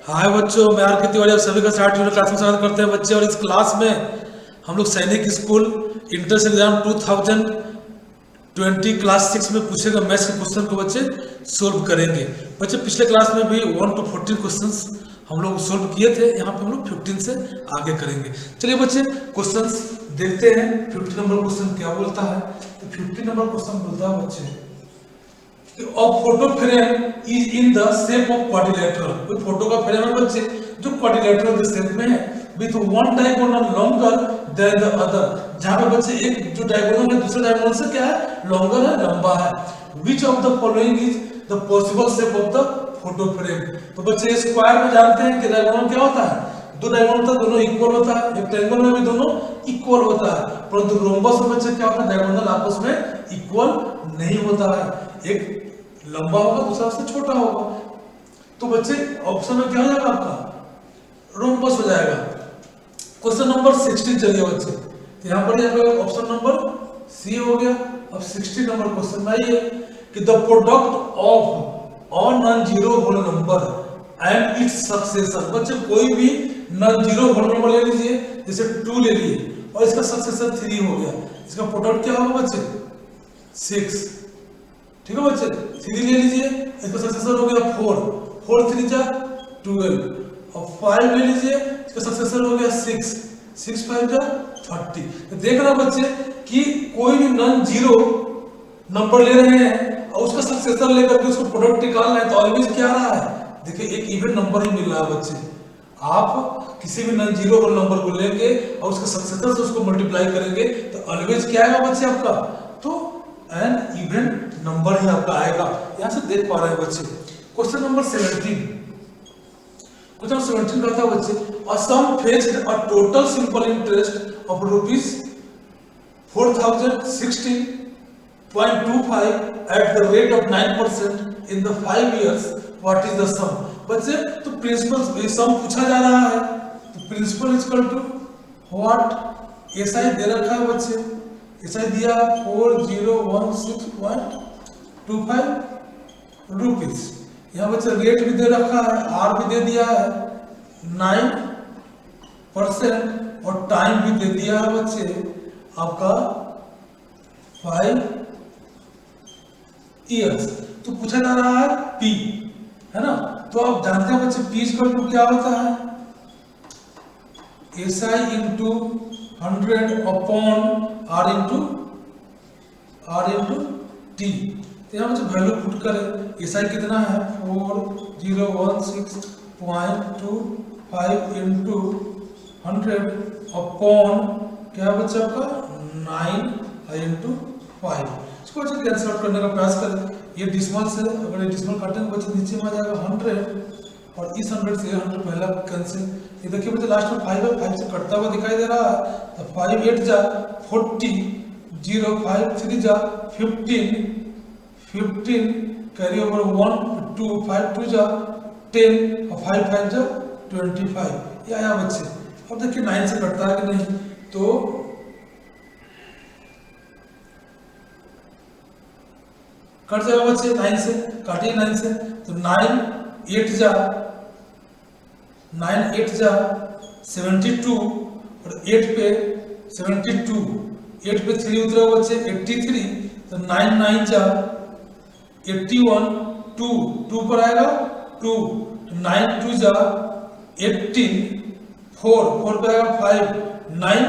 हाय बच्चों, मैं आर के तिवारी आप सभी का 60 क्लास में स्वागत करते हैं बच्चे। और इस क्लास में हम लोग सैनिक स्कूल इंट्रेंस एग्जाम 2020 क्लास 6 में पूछे गए मैथ्स के क्वेश्चन को बच्चे सोल्व करेंगे। बच्चे पिछले क्लास में भी 1 to 14 क्वेश्चंस हम लोग सोल्व किए थे, यहाँ पे हम लोग 15 से आगे करेंगे। चलिए बच्चे क्वेश्चंस देखते हैं। 50 नंबर क्वेश्चन क्या बोलता है? तो 50 नंबर क्वेश्चन बोलता है बच्चे A photo frame is in the shape of quadrilateral। कोई फोटो का फ्रेम है बच्चे जो क्वाड्रिलेटरल के शेप में है with one diagonal longer than the other। जहाँ पे बच्चे एक जो डायगोनल है दूसरे डायगोनल से क्या है, लॉन्गर है, लंबा है। Which of the following is the possible shape of the photo frame। तो बच्चे स्क्वायर में जानते हैं कि डायगोनल क्या होता है, दो डायगोनल था दोनों इक्वल होता है, एक ट्रायंगल में भी दोनों इक्वल होता है, परंतु रोम्बस में बच्चे क्या होता है, डायगोनल आपस में इक्वल नहीं होता है, एक लंबा होगा दूसरा उससे छोटा होगा। तो बच्चे ऑप्शन में क्या हो जाएगा आपका, रोम्बस हो जाएगा। क्वेश्चन नंबर 16 चलिए बच्चे, तो यहाँ पर ऑप्शन नंबर सी हो गया। अब 16 नंबर क्वेश्चन में आइए कि the product of all non zero whole number and its successor. बच्चे कोई भी नॉन जीरो होल नंबर ले लीजिए, जैसे 2 ले लिए और इसका सक्सेसर 3 हो गया, इसका प्रोडक्ट क्या होगा बच्चे 6। ठीक है बच्चे, 3 ले लीजिए, इसका सक्सेसर हो गया 4, 4 3 जा 12 और 5 ले लीजिए, इसका सक्सेसर हो गया 6, 6 5 जा 30। तो देख रहा बच्चे कि कोई भी नॉन जीरो नंबर ले रहे हैं और उसका सक्सेसर लेकर के उसको प्रोडक्ट निकालना है, तो ऑलवेज क्या रहा है, देखिए एक इवन नंबर ही मिल रहा है बच्चे। आप किसी भी नॉन जीरो नंबर को लेंगे और उसके सक्सेसर से उसको मल्टीप्लाई करेंगे तो ऑलवेज क्या आएगा बच्चे आपका, तो एन इवन नंबर ही आपका आएगा। यहां से देख पा रहे हैं बच्चे। क्वेश्चन नंबर 17, क्वेश्चन 17 कहता है बच्चे a sum fetched a total simple interest of rupees 4016.25 at the rate of 9% in the 5 years, what is the sum। बच्चे तो प्रिंसिपल सम पूछा जा रहा है, तो principal equal to what, SI दे रखा है बच्चे, एसआई दिया 4016.25 रुपीज। यहाँ बच्चे रेट भी दे रखा है, आर भी दे दिया है 9% और टाइम भी दे दिया है बच्चे आपका 5 इयर्स। तो पूछा जा रहा है पी, है ना। तो आप जानते हैं बच्चे पी इक्वल टू क्या होता है, SI into 100 upon R into T. तो यहाँ मुझे वैल्यू पुट करें, एसआई कितना है 4016.25 इंटू 100 अपॉन क्या बच्चा आपका 9 इंटू 5। इसको बच्चे कैंसिल आउट करने का प्रयास करें, ये डिसमल से अगर ये डिसमल काटेंगे बच्चे नीचे में आ जाएगा 100 और इस 100 से 100 पहला कैंसिल। ये देखिए बच्चे लास्ट में 5 है, 5 से कटता हुआ दिखाई दे रहा है, तो 5 8 जा 40, 0 5 3 जा 15 कैरी ओवर 1 2 5 2 जा 10 और 5 5 जा 25। ये आया बच्चे। अब देखिए 9 से कटता है कि नहीं, तो कट जाएगा बच्चे 9 से, काटिए 9 से, तो 9 8 जा 72 और 8 पे 72, 8 पे 3 उतरेगा बच्चे 83, तो 9 9 जा 81, 2 पर आएगा 2, 9 2 जा 18, 4 पे आएगा 5, 9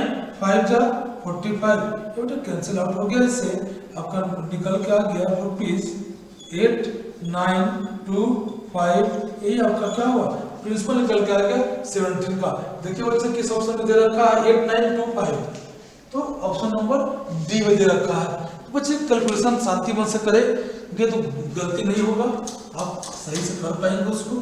5 जा 45। ये बेटा कैंसिल आउट हो गया, इससे आपका निकल के आ गया ₹8,925। यही आपका क्या हुआ, प्रिंसिपल निकल के आ गया 17 का। देखिए बच्चे किस ऑप्शन में दे रखा है 8925, तो ऑप्शन नंबर डी में दे रखा है। तो बच्चे कैलकुलेशन शांति मन से करेंगे तो गलती नहीं होगा, आप सही से कर पाएंगे उसको।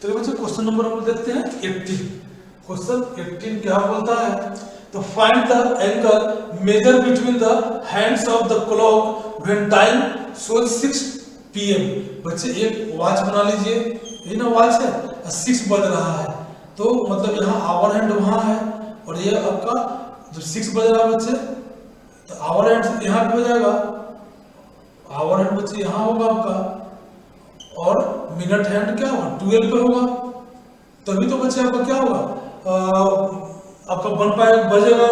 तो बच्चे क्वेश्चन नंबर हम देखते हैं 18। क्वेश्चन 18 क्या बोलता है, तो find the angle measure between the hands of the clock when time shows 6 PM। बच्चे एक वॉच बना लीजिए, ये ना वॉच है 6 बज रहा है, तो मतलब यहाँ आवर हैंड वहाँ है और ये आपका जो 6 बज रहा है बच्चे, तो आवर हैंड यहाँ पे हो जाएगा, आवर हैंड बच्चे यहाँ होगा आपका और मिनट हैंड क्या होगा 12 पे होगा, तभी तो बच्चे आपका क्या होगा आपका बन पाए बजेगा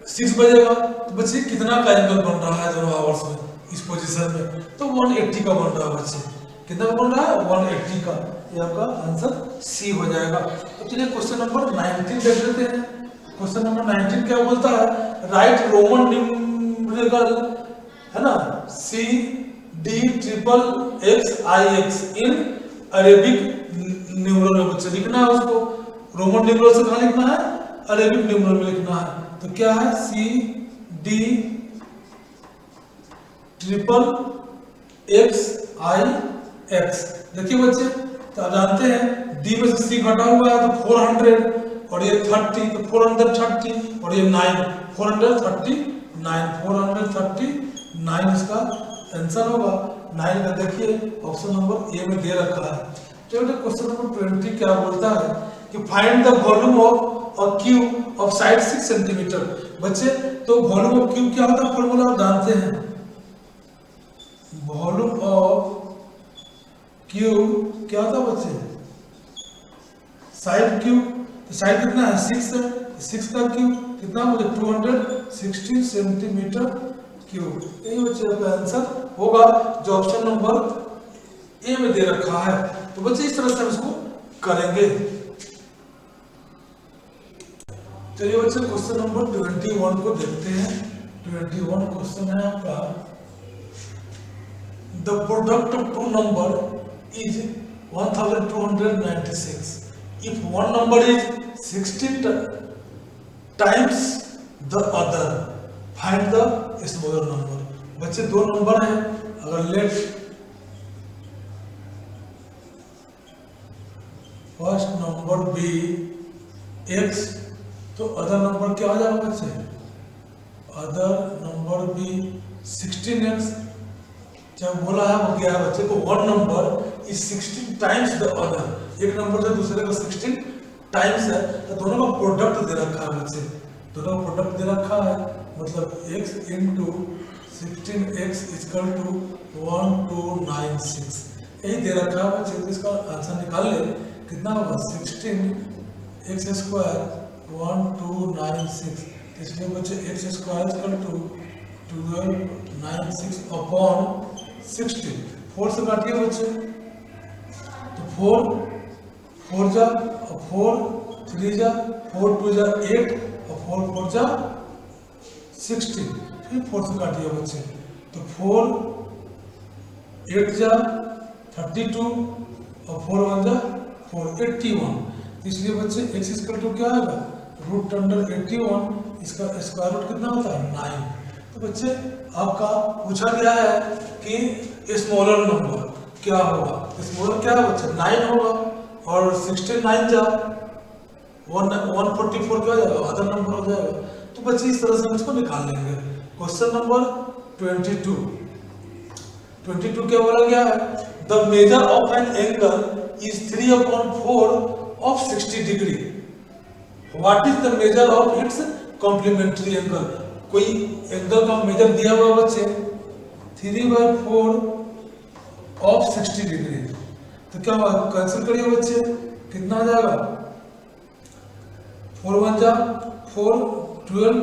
6 बजेगा। तो बच्चे कितना का एंगल बन रहा है दोनों आवर्स में इस पोजीशन में, तो 180 का बन रहा है बच्चे, कितना का बन रहा है 180 का, ये आपका आंसर सी हो जाएगा। तो चलिए क्वेश्चन नंबर 19 देख लेते हैं। क्वेश्चन नंबर 19 क्या बोलता है, राइट रोमन न्यूमेरिकल है ना C D triple X I X in Arabic numeral में बच्चे लिखना है उसको, रोमन न्यूमरल से कहाँ लिखना है, अरेबिक न्यूमरल में लिखना है। तो क्या है सी D triple X I x. देखिए बच्चे तो जानते हैं डी में से सी घटा हुआ है तो 400 और ये 30 तो 430 और ये 9 439 इसका आंसर होगा 9 का। देखिए ऑप्शन नंबर ए में दे रखा है। चलिए क्वेश्चन नंबर 20 क्या बोलता है कि find the volume of a cube of side 6 centimetre. बच्चे तो वॉल्यूम ऑफ क्यूब क्या होता है, फॉर्मूला आप जानते हैं, वॉल्यूम ऑफ क्यूब क्या होता है बच्चे, साइड क्यूब, तो साइड कितना है 6 है, 6 का क्यूब कितना मुझे 260 सेंटीमीटर क्यूब। यही बच्चे का आंसर होगा जो ऑप्शन नंबर ए में दे रखा है। तो बच्चे इस तरह से हम इसको करेंगे। चलिए बच्चे क्वेश्चन नंबर 21 को देखते हैं। 21 क्वेश्चन है आपका, the product of two number is 1296 if one number is 16 times the other find the smaller number। बच्चे दो नंबर हैं, अगर let first number be x तो अदर नंबर क्या हो जाएगा बच्चे, अदर नंबर बी 16x। जब बोला है वो क्या है बच्चे को one number is 16 times the other, एक नंबर से दूसरे का 16 टाइम्स है, तो दोनों का प्रोडक्ट दे रखा है बच्चे, दोनों का प्रोडक्ट दे रखा है, मतलब x into 16x equal to 1296 यही दे रखा है बच्चे। तो इसका आंसर निकाल ले, कितना होगा 16x स्क्वायर 1296, इसलिए बच्चे x square equal to 1296 upon 16, 4 से काटिए बच्चे, तो 4 जा और 4 3 जा 4 2 जा 8 और 4 4 जा 16, फिर 4 से काटिए बच्चे, तो 4 8 जा 32 और 4 1 जा 4 81, इसलिए बच्चे x इक्वल टू क्या आएगा रूट अंडर 81, इसका स्क्वायर रूट कितना होता है 9। तो बच्चे आपका पूछा गया है कि स्मॉलर नंबर क्या होगा, स्मॉलर क्या है बच्चे 9 होगा, और 69 जा 144 क्या हो जाएगा अदर नंबर हो जाएगा। तो बच्चे इस तरह से हम इसको निकाल लेंगे। क्वेश्चन नंबर 22 क्या बोला गया है, the measure of an angle is 3/4 of 60 degree, what is the measure of its complementary angle. कोई एंगल का मेजर दिया हुआ बच्चे 3/4 ऑफ 60 डिग्री, तो क्या होगा कैंसिल करिए बच्चे, कितना आ जाएगा 4 1 जा 4 12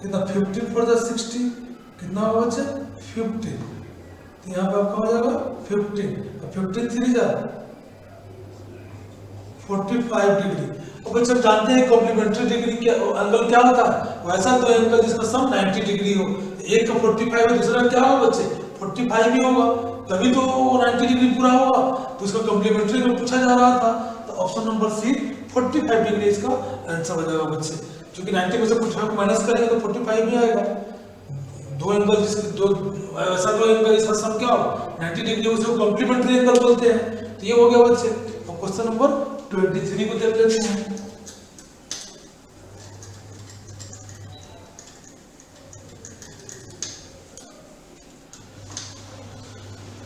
कितना 15 4 जा 60 कितना होगा बच्चे 50, तो यहाँ पे आपका हो जाएगा 15 और 15 3 जा 45 डिग्री। और बच्चे जानते हैं कॉम्प्लीमेंट्री डिग्री क्या एंगल क्या होता है, वैसा तो एंगल जिसका सम 90 डिग्री हो, एक का 45 है दूसरा क्या होगा बच्चे 45 ही होगा, तभी तो 90 डिग्री पूरा होगा, तो इसका कॉम्प्लीमेंट्री एंगल पूछा जा रहा था। तो ऑप्शन नंबर सी 45 डिग्री इसका आंसर हो जाएगा बच्चे, क्योंकि 90 में से 45 को माइनस करेंगे तो 45 ही आएगा। दो एंगल जिसके दो ऐसा दो एंगल इसका सम क्या हो 90 डिग्री, उसको कॉम्प्लीमेंट्री एंगल बोलते हैं। तो ये हो गया बच्चे। और क्वेश्चन नंबर 23 को देख लेते हैं।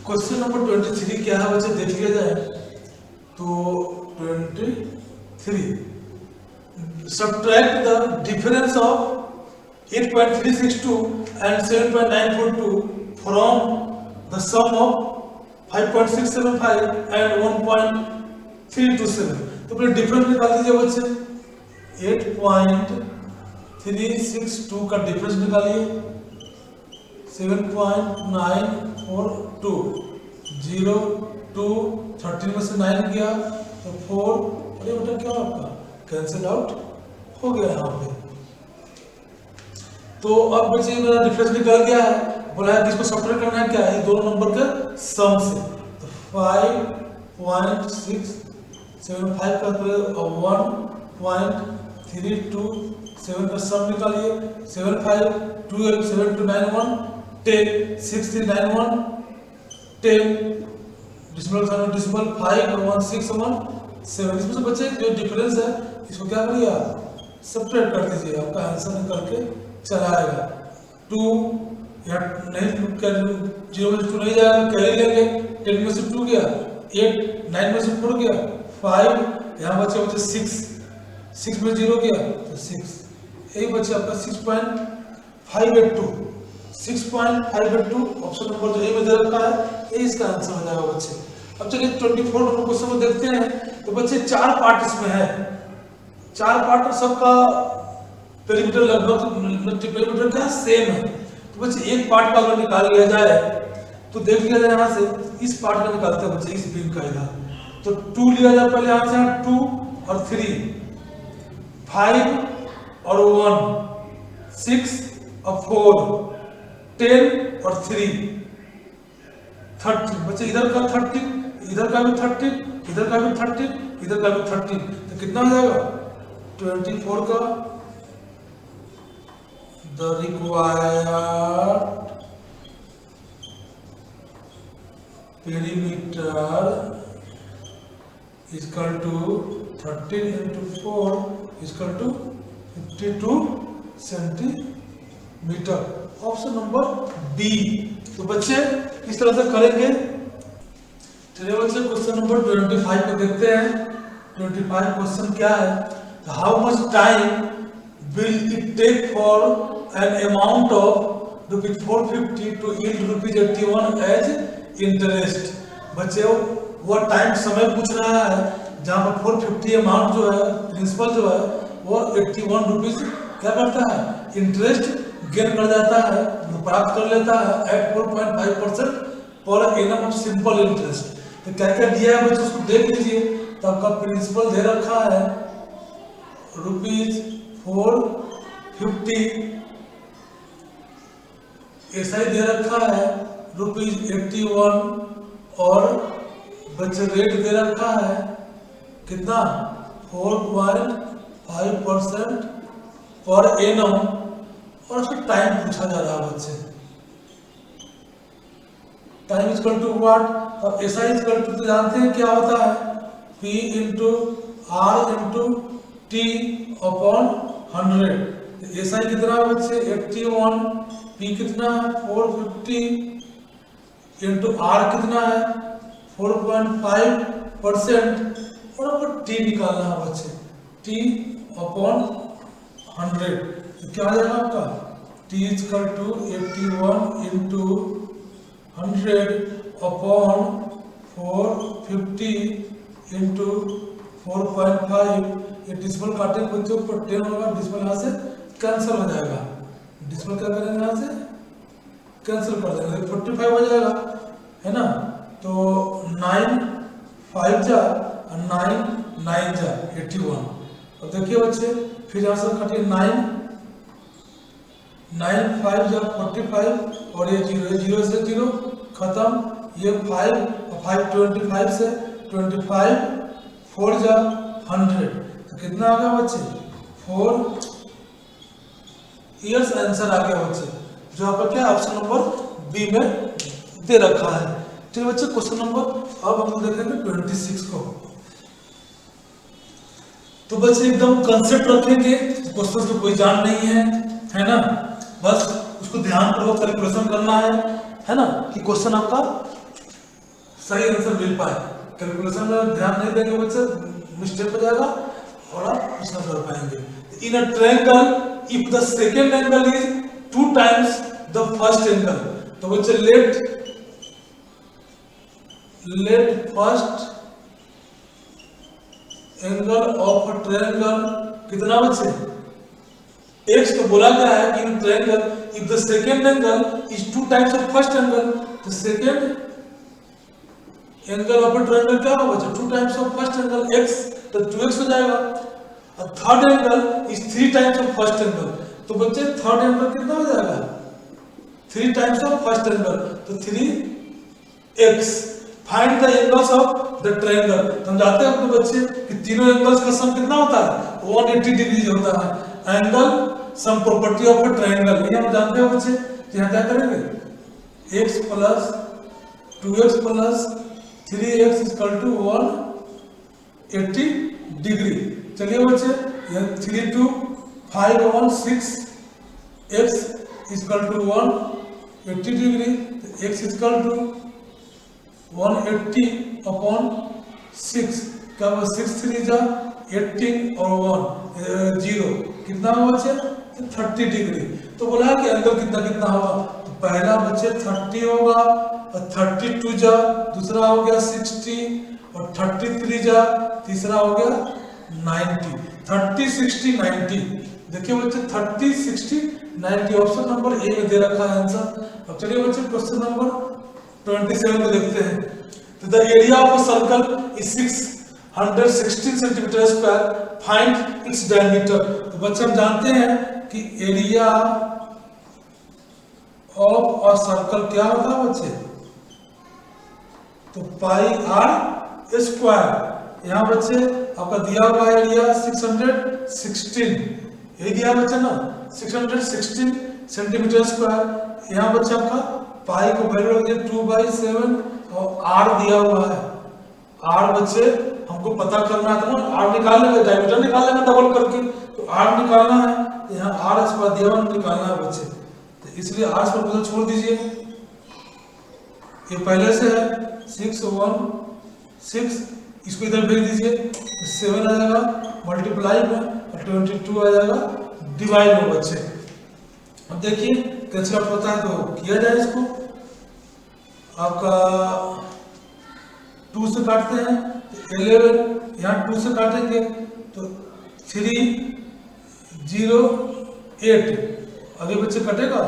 क्वेश्चन नंबर 23 क्या है बच्चे देख लिया जाए तो 23 subtract the difference of 8.362 and 7.942 from the sum of 5.675 and 1.327। तो फिर डिफरेंस निकाल दीजिए बच्चे। 8.362 का डिफरेंस निकालिए। 7.942 0 2 13 में से 9 गया तो 4। अरे बेटा क्या आपका कैंसिल आउट हो गया यहाँ पे। तो अब बच्चे मेरा डिफरेंस निकल गया है। बोला है कि इसको सब्ट्रैक्ट करना है क्या, ये दोनों नंबर के सम से। तो 5.675 का 1.327 का सम निकालिए। 7 5 12 7 2 9 1 10 6 3 9 1 10 डिसिमल 5 और 1 6 1 7। इसमें से बच्चे जो डिफरेंस है इसको क्या करिए आप सब्ट्रैक्ट कर दीजिए, आपका आंसर निकल के चला आएगा। 2 या नहीं क्या 0 में से 2 नहीं जाएगा, कैरी लेंगे। 10 में से 2 गया, 8 9 में से 4 गया, 5 यहाँ बच्चे 6 में 0 गया तो 6। यही बच्चे आपका 6.582 ऑप्शन नंबर जो ए में दे रखा है ये इसका आंसर हो जाएगा बच्चे। अब चलिए 24 नंबर क्वेश्चन को देखते हैं। तो बच्चे 4 पार्ट इसमें है, 4 पार्ट सबका पेरीमीटर लगभग पेरीमीटर क्या सेम है। तो बच्चे एक पार्ट का अगर निकाल लिया जाए तो देख लिया जाए यहाँ से इस पार्ट का निकालते हैं बच्चे, इस बीम का इधर। तो 2 लिया जाए पहले यहाँ से, 2 और 3 5 और 1 6 और 4 10 और 3 30। बच्चे इधर का 30, इधर का भी 30, इधर का भी 30, इधर का भी 30। तो कितना हो जाएगा 24 का the required perimeter equal to 13 into 4 equal to 52 centimetre. Option number B. तो बच्चे इस तरह से करेंगे। चलिए बच्चे क्वेश्चन नंबर 25 को देखते हैं। 25 क्वेश्चन क्या है, how much time will it take for an amount of ₹450 to yield ₹81 as interest. बच्चे वो टाइम समय पूछ रहा है जहाँ पर 450 अमाउंट जो है प्रिंसिपल जो है वो 81 रुपीज क्या करता है इंटरेस्ट गेन कर जाता है, प्राप्त कर लेता है eight 4.5% per annum of simple interest. तो क्या क्या दिया है बच्चे उसको देख लीजिए। तो आपका प्रिंसिपल दे रखा है ₹450, एसआई दे रखा है ₹81 और बच्चे रेट दे रखा है कितना 4.5% पर एनम और उसका टाइम पूछा जा रहा है बच्चे। टाइम इक्वल टू व्हाट, अब एसआई इक्वल टू तो जानते हैं क्या होता है P into R into T upon 100। SI कितना है बच्चे 81, P कितना है 450 इंटू R कितना है 4.5% और आपको T निकालना है बच्चे T अपॉन 100। तो क्या आ जाएगा आपका T equal to 81 into 100 upon 450 into 4.5। ये डिसिमल काटेंगे बच्चों पर 10 होगा, डिसिमल यहाँ से कैंसिल हो जाएगा। डिसिमल क्या करेंगे यहाँ से कैंसिल कर देंगे, 45 हो जाएगा है ना। तो 9 5 जा और 9 9 जा 81। और देखिए बच्चे फिर यहाँ से काटिए 9 9 5 जा 45 और ये 0 से 0 खत्म। ये 5 और 5 25 से 25 4 जा 100। तो कितना आ गया बच्चे 4 इयर्स आंसर आ गया बच्चे, जो आपका क्या ऑप्शन नंबर बी में दे रखा है। ठीक है बच्चे, क्वेश्चन नंबर अब हम लोग देखेंगे 26 को। तो बच्चे एकदम कंसेप्ट रखेंगे, क्वेश्चन तो कोई जान नहीं है ना, बस उसको ध्यान पूर्वक कैलकुलेशन करना है ना कि क्वेश्चन आपका सही आंसर मिल पाए। कैलकुलेशन में ध्यान नहीं देंगे बच्चे मिस्टेक हो जाएगा और आप कुछ ना कर पाएंगे। In a triangle if the second angle is 2 times the first angle, तो बच्चे let let first angle of a triangle कितना बच्चे x तो बोला गया है कि in triangle if the second angle is 2 times of first angle, तो second angle of a triangle क्या होगा बच्चे 2 times of first angle x, तो 2x हो जाएगा। और third angle is 3 times of first angle, तो बच्चे थर्ड एंगल कितना हो जाएगा 3 टाइम्स ऑफ फर्स्ट एंगल, तो 3x। Find the angles of the triangle, तो हम जानते हैं अपने बच्चे कि तीनों एंगल्स का सम कितना होता है 180 डिग्री होता है। Angle sum property of a triangle, ये हम जानते हैं बच्चे। यहाँ क्या करेंगे x plus 2x plus 3x equal to 180 degree. चलिए बच्चे 3 2 5 1 6 x इक्वल टू 180 डिग्री, तो x इक्वल टू 180 अपॉन 6, क्या होगा 6 3 जा 18 और 1 0 कितना होगा बच्चे 30 डिग्री। तो बोला कि एंगल कितना कितना होगा, तो पहला बच्चे 30 होगा और 32 जा, दूसरा हो गया 60 और 33 जा, तीसरा हो गया 90। 30 60 90, देखिए बच्चे 30 60 90 ऑप्शन नंबर ए में दे रखा है आंसर। अब चलिए बच्चे क्वेश्चन नंबर 27 को देखते हैं। तो the area of a circle is 616 centimetre square, find its diameter. तो बच्चे हम जानते हैं कि एरिया ऑफ अ सर्कल क्या होता है बच्चे, तो पाई आर स्क्वायर। यहाँ बच्चे आपका दिया हुआ एरिया 616, यही दिया बच्चे ना 616 सेंटीमीटर स्क्वायर। यहाँ बच्चे आपका पाई को वैल्यू रख दिया 2/7 और आर दिया हुआ है। आर बच्चे हमको पता करना था ना, आर निकाल लेंगे, डायमीटर निकाल लेंगे डबल करके, तो आर निकालना है, तो यहाँ आर स्क्वायर दिया हुआ निकालना है बच्चे, तो इसलिए आर स्क्वायर को छोड़ दीजिए, ये पहले से है 6 1 6, इसको इधर भेज दीजिए, 7 आ जाएगा मल्टीप्लाई में और 22 आ जाएगा डिवाइड में बच्चे। अब देखिए कैंसिल आउट होता है तो किया जाए इसको, आपका 2 से काटते हैं तो 11, यहाँ 2 से काटेंगे तो 3 0 8, आगे बच्चे कटेगा,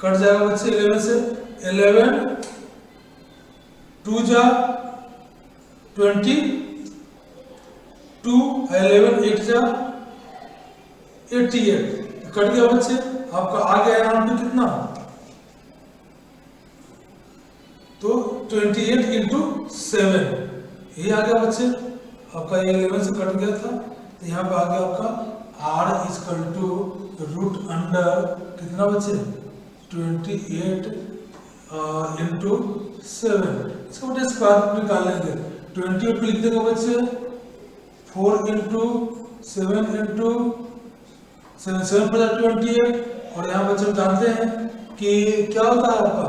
कट जाएगा बच्चे 11 से 11 2 जा 20 2 11 8 जा 88, कट गया बच्चे। आपका आ गया यहाँ पे कितना, तो 28 इंटू 7, ये आ गया बच्चे आपका, ये 11 से कट गया था, तो यहाँ पे आ गया आपका r equal to root under कितना बच्चे 28 इंटू 7, इसका बच्चे स्क्वायर निकाल लेंगे, 28 पे लिख देंगे बच्चे 4 इंटू 7 इंटू 7 पर 28, और यहाँ बच्चे जानते हैं कि क्या होता है आपका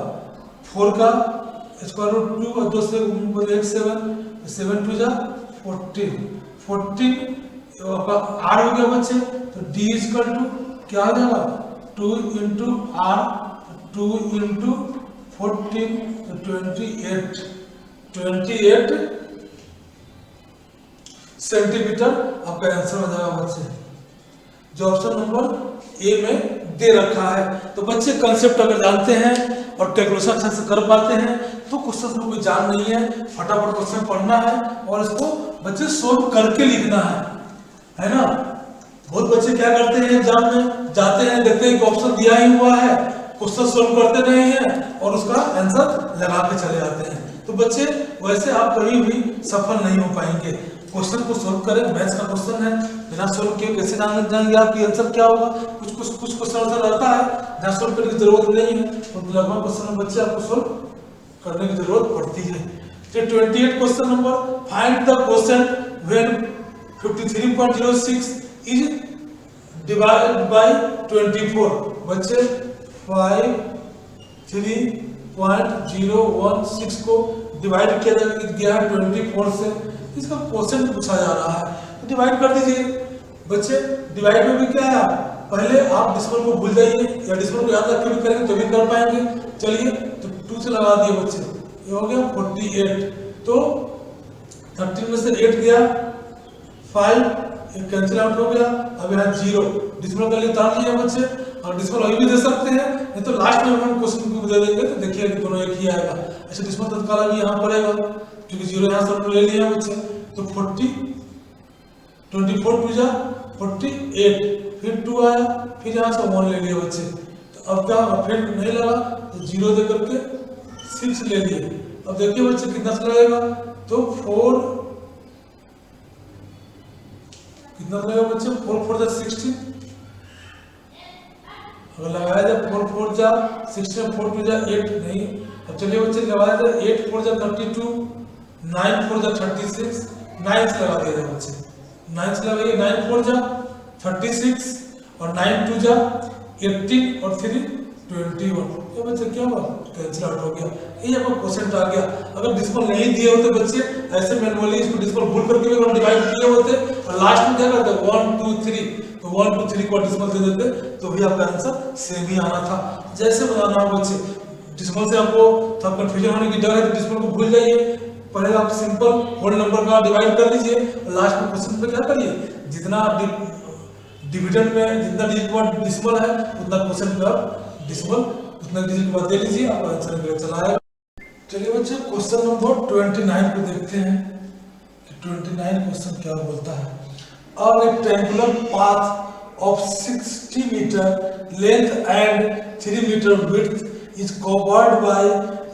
4 का स्क्वायर रूट 2 और 2 से 1 7 2 जा 14 आपका r हो गया बच्चे, तो d इक्वल टू क्या आ जाएगा 2 इंटू r, 2 इंटू 14 तो 28 सेंटीमीटर आपका आंसर हो जाएगा बच्चे, जो ऑप्शन नंबर ए में दे रखा है। तो बच्चे कंसेप्ट अगर जानते हैं और कैलकुलेशन अच्छे से कर पाते हैं तो क्वेश्चन में कोई जान नहीं है, फटाफट क्वेश्चन पढ़ना है और इसको बच्चे सोल्व करके लिखना है ना। बहुत बच्चे क्या करते हैं एग्जाम में जाते हैं, देखते हैं कि ऑप्शन दिया ही हुआ है, क्वेश्चन सोल्व करते नहीं हैं और उसका आंसर लगा के चले जाते हैं। तो बच्चे वैसे आप कभी भी सफल नहीं हो पाएंगे। क्वेश्चन को सोल्व करें, मैथ्स का क्वेश्चन है, बिना सोल्व किए कैसे जानेंगे आपकी आंसर क्या होगा। कुछ क्वेश्चन ऐसा रहता है जहाँ सोल्व करने की जरूरत नहीं है, तो लगभग क्वेश्चन बच्चे आपको सोल्व करने की जरूरत पड़ती है। 28 question number, find the quotient when 53.06 is divided by 24। बच्चे 53.016 को डिवाइड किया गया है 24 से, इसका क्वोशिएंट पूछा जा रहा है तो डिवाइड कर दीजिए। बच्चे डिवाइड में भी क्या है पहले आप डिस्मल को भूल जाइए या डिस्मल को याद रख के भी करेंगे तो भी कर पाएंगे। चलिए तो 2 से लगा दिए बच्चे, ये हो गया 48। तो 13 में से 8 गया 5, एक कैंसिल आउट हो गया। अब यहाँ 0 डिस्मल का लिए तार लिया बच्चे, और डिस्मल अभी भी दे सकते हैं, नहीं तो लास्ट में हम क्वेश्चन को दे देंगे तो देखिए कि दोनों एक ही आएगा। अच्छा डिस्मल तत्काल भी यहाँ पड़ेगा क्योंकि 0 यहाँ से हमने ले लिया बच्चे। तो 40 24 2 जा 48, फिर 2 आया, फिर यहाँ से 1 ले लिए बच्चे। तो अब क्या होगा, फिर नहीं लगा तो 0 दे करके 6 ले लिए। अब देखिए बच्चे कितना से लगेगा, तो 4 कितना लगेगा बच्चे, 4 4 जा 16, अगर लगाया जाए 4 4 जा 16, 4 2 जा 8 नहीं। अब चलिए बच्चे लगाया जाए 8 4 जा 32, 9 4 जा 36, 9 से लगा दिया जाए बच्चे, 9 से लगाइए, 9 4 जा 36 और 9 2 जा 18 और 3 21। ये बच्चे क्या हुआ, कैंसिल आउट हो गया। ये आपका क्वेश्चन आ गया। अगर डिस्मल नहीं दिए होते बच्चे, ऐसे मैनुअली इसको डिस्मल भूल करके भी हम डिवाइड किए होते और लास्ट में क्या करते 1 2 3, तो 1 2 3 को डिस्मल दे देते तो भी आपका आंसर सेम ही आना था। जैसे बनाना हो बच्चे, डिस्मल से आपको थोड़ा कंफ्यूजन होने की डर है तो डिस्मल को भूल जाइए, पहले आप सिंपल होल नंबर का डिवाइड कर लीजिए और लास्ट में क्वेश्चन पे क्या करिए, जितना डिविडेंड में जितना डिजिट के बाद डिसिमल है उतना क्वेश्चन पे आप डिसिमल उतना डिजिट के बाद दे लीजिए, आपका आंसर निकल चला आएगा। चलिए बच्चे क्वेश्चन नंबर 29 को देखते हैं कि 29 क्वेश्चन क्या बोलता है। A rectangular path of 60 meter length and 3 meter width is covered by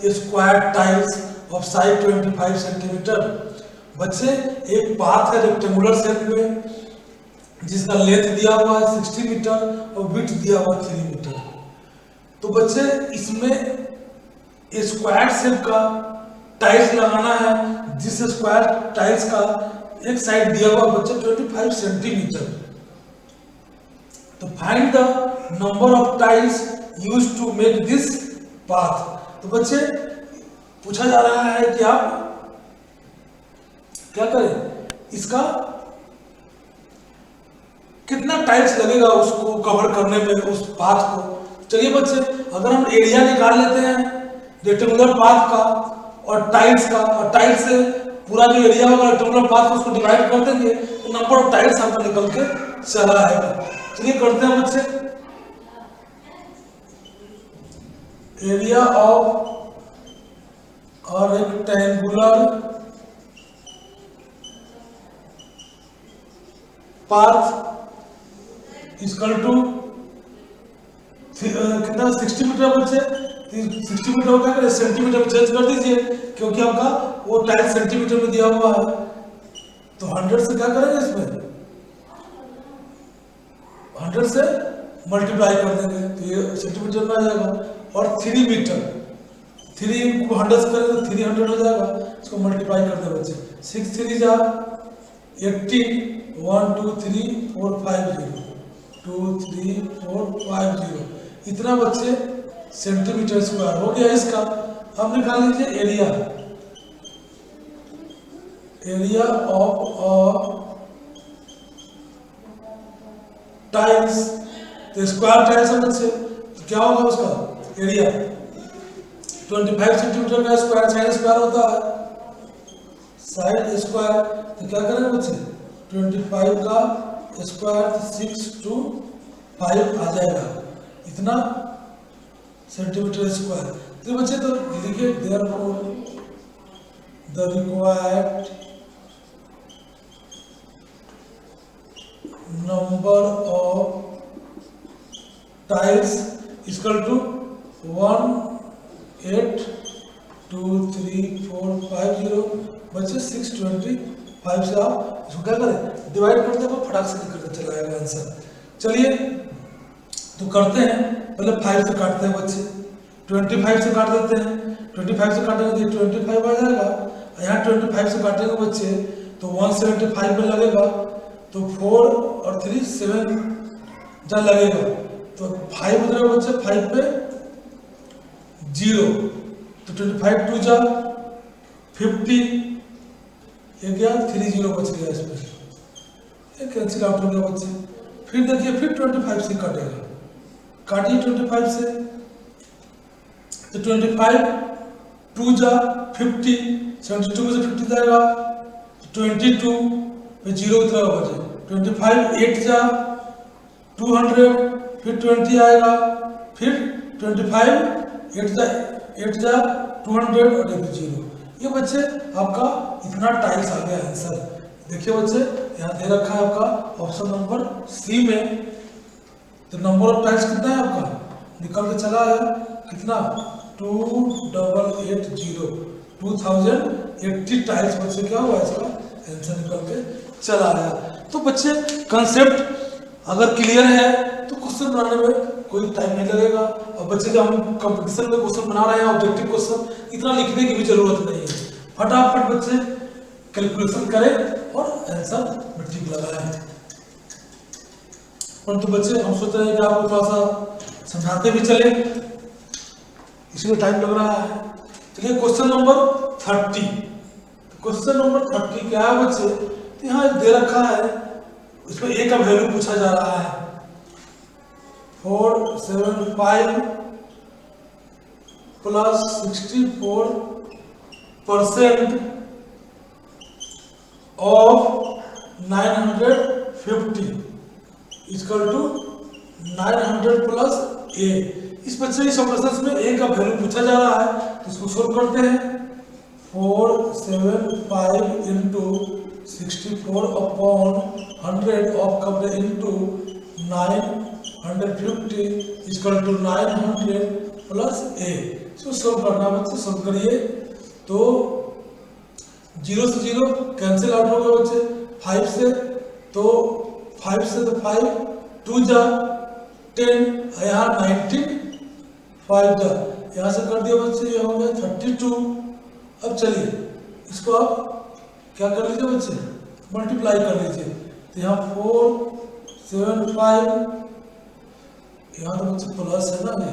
a square tiles of size 25 centimeter। बच्चे एक पाथ है रेक्टेंगुलर शेप में जिसका लेंथ दिया हुआ है 60 मीटर और विड्थ दिया हुआ 3 मीटर। तो बच्चे इसमें स्क्वायर शेप का टाइल्स लगाना है, जिस स्क्वायर टाइल्स का एक साइड दिया हुआ बच्चे 25 सेंटीमीटर। तो find the number of tiles used to make this path. तो बच्चे पूछा जा रहा है कि आप क्या करें, इसका कितना टाइल्स लगेगा उसको कवर करने में उस पाथ को। चलिए बच्चे अगर हम एरिया निकाल लेते हैं रेक्टेंगुलर पाथ का और टाइल्स का, और टाइल्स से पूरा जो एरिया होगा रेक्टेंगुलर पाथ को उसको डिवाइड कर देंगे तो नंबर ऑफ टाइल्स आपका निकल के चला आएगा। चलिए करते हैं बच्चे, area of rectangular path equal to कितना 60 मीटर बच्चे, 60 मीटर होगा क्या सेंटीमीटर में चेंज कर दीजिए क्योंकि आपका वो टाइल सेंटीमीटर में दिया हुआ है। तो 100 से क्या करेंगे, इसमें 100 से मल्टीप्लाई कर देंगे तो ये सेंटीमीटर में आ जाएगा। और 3 मीटर 3 को 100 से करेंगे तो 300 हो जाएगा, इसको मल्टीप्लाई कर दे बच्चे। 6 3 जा 18, 1 2 3 4 5 0, 2 3 4 5 0, इतना बच्चे सेंटीमीटर स्क्वायर हो गया इसका। अब निकाल लीजिए एरिया, एरिया ऑफ टाइल्स। तो स्क्वायर टाइल्स है बच्चे, तो क्या होगा उसका एरिया 25 सेंटीमीटर का स्क्वायर, साइड स्क्वायर होता है, साइड स्क्वायर। तो क्या करेंगे बच्चे 25 का स्क्वायर 6 to 5 आ जाएगा, इतना सेंटीमीटर स्क्वायर। तो बच्चे तो लिखिए therefore the required number of tiles equal to 1 8 2 3 4 5 0 बच्चे 625 से आप इसको क्या करें डिवाइड करते हैं, फटाक से निकलते चला जाएगा आंसर। चलिए तो करते हैं, पहले 5 से काटते हैं बच्चे, 25 से काट देते हैं, 25 से काटेंगे तो 25 आ जाएगा, यहाँ 25 से काटेंगे बच्चे तो 175 में लगेगा, तो 4 और 3 7 जा लगेगा, तो 5 उधर बच्चे 5 पे 0, तो 25 2 जा 50, ये गया 3 0 बच गया, इसमें ये कैंसिल आउट हो गया बच्चे। फिर देखिए फिर 25 से कटेगा, काटिए 25 से, तो 25 2 जा 50, 72 में से 50 जाएगा 22, फिर 0 उतरा बचे 25 8 जा 200, फिर 20 आएगा, फिर 25 8 जा 200 और 0। ये बच्चे आपका इतना टाइल्स आ गया आंसर। देखिए बच्चे यहाँ दे रखा है आपका ऑप्शन नंबर सी में, तो नंबर ऑफ टाइल्स कितना है आपका निकल के चला है कितना 2080 टाइल्स बच्चे क्या हुआ इसका आंसर निकल के चला आया। तो बच्चे कंसेप्ट अगर क्लियर है तो क्वेश्चन बनाने में कोई टाइम नहीं लगेगा। और बच्चे जब हम कंपटीशन में क्वेश्चन बना रहे हैं ऑब्जेक्टिव क्वेश्चन, इतना लिखने की भी जरूरत नहीं है, फटाफट बच्चे कैलकुलेशन करें और आंसर में टिक लगाएं। परंतु बच्चे हम सोच रहे हैं कि आपको थोड़ा सा समझाते भी चले, इसलिए टाइम लग रहा है। चलिए क्वेश्चन नंबर 30। क्वेश्चन नंबर 30 क्या है बच्चे, तो यहाँ दे रखा है, इसमें ए का वैल्यू पूछा जा रहा है 475 plus 64% of 950 equal to 900 plus A. इस बच्चे इस ऑपरेशन में ए का वैल्यू पूछा जा रहा है, तो इसको सोल्व करते हैं। 475 इंटू 64 अपॉन 100 ऑफ कब इंटू 950 इक्वल टू 900 प्लस ए। इसको सोल्व करना बच्चे, सोल्व करिए तो 0 से 0 कैंसिल आउट होगा बच्चे, 5 से तो 5 से तो 5 2 जा 10, यहाँ 19 5 जा, यहाँ से कर दिया बच्चे, ये हो गया 32। अब चलिए इसको आप क्या कर लीजिए बच्चे, मल्टीप्लाई कर लीजिए, तो यहाँ 475, यहाँ तो बच्चे प्लस है ना, ये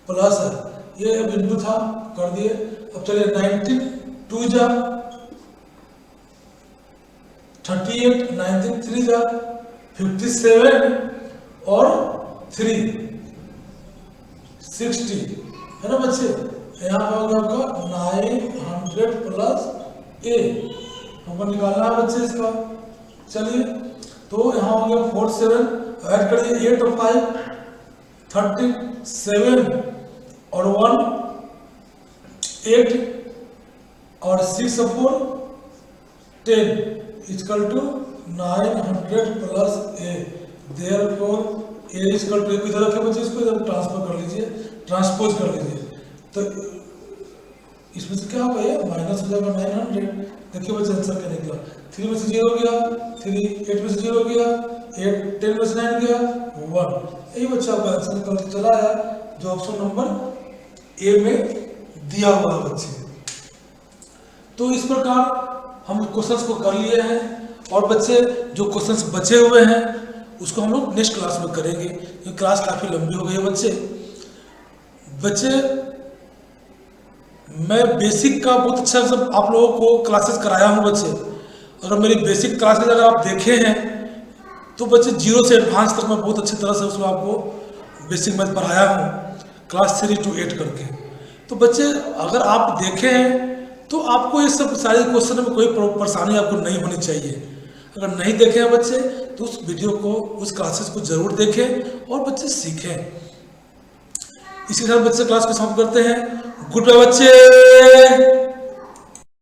प्लस है, ये बिंदु था कर दिए। अब चलिए 19 2 जा 38, 19 3 जा 57 और 3 60 है ना बच्चे। यहाँ पे होगा आपका 900 प्लस ए, हमको निकालना है बच्चे इसका। चलिए तो यहाँ हो गया 47, ऐड करिए 8 और 5 13 7 और 1 8 और 6 और 4 10 equal to 900 plus A. Therefore A equal to, इधर रखे बच्चे, इसको इधर ट्रांसफर कर लीजिए, ट्रांसपोज कर लीजिए, तो इसमें से क्या होगा, ये माइनस हो जाएगा 900। देखिए बच्चे आंसर क्या निकला, 3 में से 0 गया 3, 8 में से 0 गया 8, 10 में से 9 गया 1। यही बच्चा आपका आंसर निकल के चला आया, जो ऑप्शन नंबर ए में दिया हुआ है बच्चे। तो इस प्रकार हम क्वेश्चंस को कर लिए हैं, और बच्चे जो क्वेश्चंस बचे हुए हैं उसको हम लोग नेक्स्ट क्लास में करेंगे, क्योंकि क्लास काफ़ी लंबी हो गई है बच्चे। मैं बेसिक का बहुत अच्छा सब आप लोगों को क्लासेस कराया हूँ बच्चे। अगर मेरी बेसिक क्लासेस अगर आप देखे हैं तो बच्चे 0 से एडवांस तक मैं बहुत अच्छी तरह से उसमें आपको बेसिक मैथ पढ़ाया हूँ, क्लास 3 to 8 करके। तो बच्चे अगर आप देखे हैं तो आपको ये सब सारे क्वेश्चन में कोई परेशानी आपको नहीं होनी चाहिए। अगर नहीं देखे हैं बच्चे तो उस वीडियो को, उस क्लासेस को जरूर देखें और बच्चे सीखें। इसी के साथ बच्चे क्लास को समाप्त करते हैं। गुड बाय बच्चे।